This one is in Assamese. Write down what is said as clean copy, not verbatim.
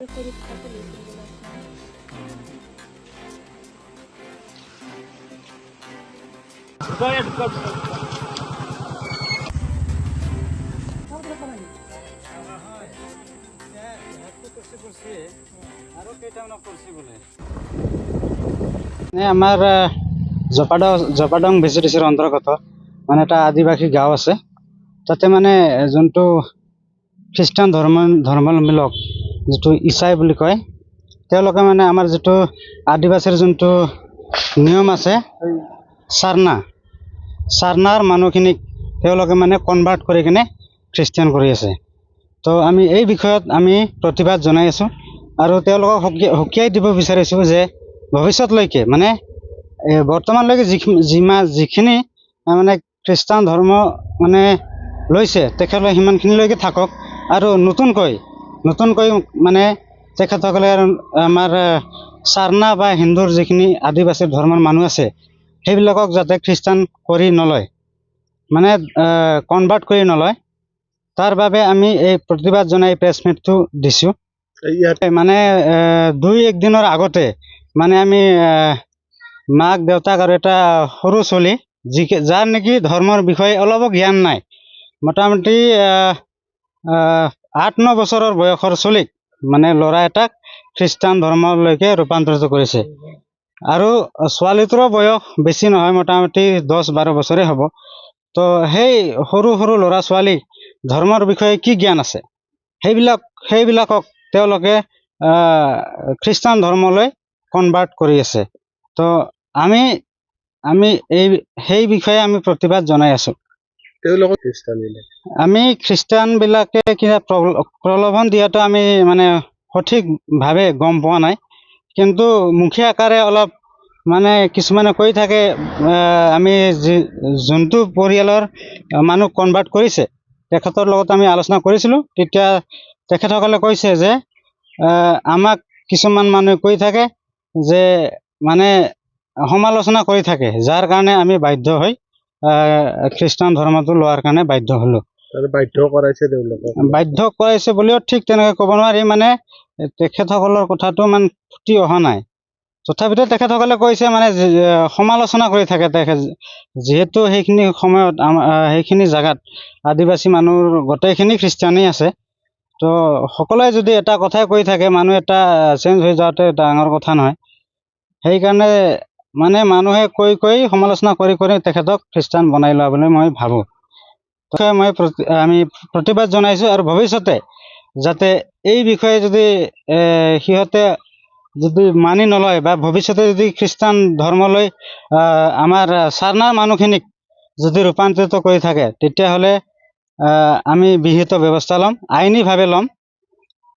পৰীক্ষাতে লিখে আমাৰ জপাডং ভিজিডিচিৰ অন্তৰ্গত মানে এটা আদিবাসী গাঁও আছে। তাতে মানে যোনটো খ্ৰীষ্টান ধৰ্মাৱলম্বী লোক যিটো ইছাই বুলি কয়, তেওঁলোকে মানে আমাৰ যিটো আদিবাসীৰ যোনটো নিয়ম আছে চাৰনাৰ মানুহখিনিক তেওঁলোকে মানে কনভাৰ্ট কৰি কিনে খ্ৰীষ্টিয়ান কৰি আছে। তো আমি এই বিষয়ত আমি প্ৰতিবাদ জনাই আছোঁ আৰু তেওঁলোকক সকীয়াই দিব বিচাৰিছোঁ যে ভৱিষ্যতলৈকে মানে বৰ্তমানলৈকে যিখিনি মানে খ্ৰীষ্টান ধৰ্ম মানে লৈছে তেখেতলোকে সিমানখিনিলৈকে থাকক আৰু নতুনকৈ মানে তেখেতসকলে আমাৰ চাৰনা বা হিন্দুৰ যিখিনি আদিবাসী ধৰ্মৰ মানুহ আছে সেইবিলাকক যাতে খ্ৰীষ্টান কৰি নলয়, মানে কনভাৰ্ট কৰি নলয়, তাৰ বাবে আমি এই প্ৰতিবাদ জনাই প্ৰেছ মিটটো দিছোঁ। মানে 2-1 দিনৰ আগতে মানে আমি মাক দেউতাক আৰু এটা সৰু ছোৱালী যাৰ নেকি ধৰ্মৰ বিষয়ে অলপো জ্ঞান নাই, মোটামুটি 8-9 বছৰৰ বয়সৰ ছোৱালীক মানে ল'ৰা এটাক খ্ৰীষ্টান ধৰ্মলৈকে ৰূপান্তৰিত কৰিছে। আৰু ছোৱালীটোৰো বয়স বেছি নহয়, মোটামুটি 10-12 বছৰে হ'ব। তো সেই সৰু ল'ৰা ছোৱালীক ধৰ্মৰ বিষয়ে কি জ্ঞান আছে সেইবিলাকক তেওঁলোকে খ্ৰীষ্টান ধৰ্মলৈ কনভাৰ্ট কৰি আছে। তো আমি সেই বিষয়ে আমি প্ৰতিবাদ জনাই আছোঁ। আমি খ্ৰীষ্টানবিলাকে কিবা প্ৰলোভন দিয়াটো আমি মানে সঠিকভাৱে গম পোৱা নাই, কিন্তু মুখীয়া আকাৰে অলপ মানে কিছুমানে কৈ থাকে আমি যোনটো পৰিয়ালৰ মানুহ কনভাৰ্ট কৰিছে তেখেতৰ লগত আমি আলোচনা কৰিছিলোঁ। তেতিয়া তেখেতসকলে কৈছে যে আমাক কিছুমান মানুহে কৈ থাকে যে মানে সমালোচনা কৰি থাকে, যাৰ কাৰণে আমি বাধ্য হৈ খ্ৰীষ্টান ধৰ্মটো লোৱাৰ কাৰণে বাধ্য হ'লোঁ। বাধ্য কৰাইছে বুলিও ঠিক তেনেকৈ ক'ব নোৱাৰি, মানে তেখেতসকলৰ কথাটো ইমান ফুটি অহা নাই। তথাপিতো তেখেতসকলে কৈছে মানে সমালোচনা কৰি থাকে যিহেতু সেইখিনি সময়ত সেইখিনি জেগাত আদিবাসী মানুহৰ গোটেইখিনি খ্ৰীষ্টানেই আছে। তো সকলোৱে যদি এটা কথাই কৈ থাকে, মানুহ এটা চেঞ্জ হৈ যাওঁতে ডাঙৰ কথা নহয়। সেইকাৰণে মানে মানুহে কৈ সমালোচনা কৰি তেখেতক খ্ৰীষ্টান বনাই লোৱা বুলি মই ভাবোঁ। আমি প্ৰতিবাদ জনাইছোঁ আৰু ভৱিষ্যতে যাতে এই বিষয়ে যদি সিহঁতে যদি মানি নলয় বা ভৱিষ্যতে যদি খ্ৰীষ্টান ধৰ্মলৈ আমাৰ চাৰনাৰ মানুহখিনিক যদি ৰূপান্তৰিত কৰি থাকে, তেতিয়াহ'লে আমি বিহিত ব্যৱস্থা ল'ম, আইনীভাৱে ল'ম।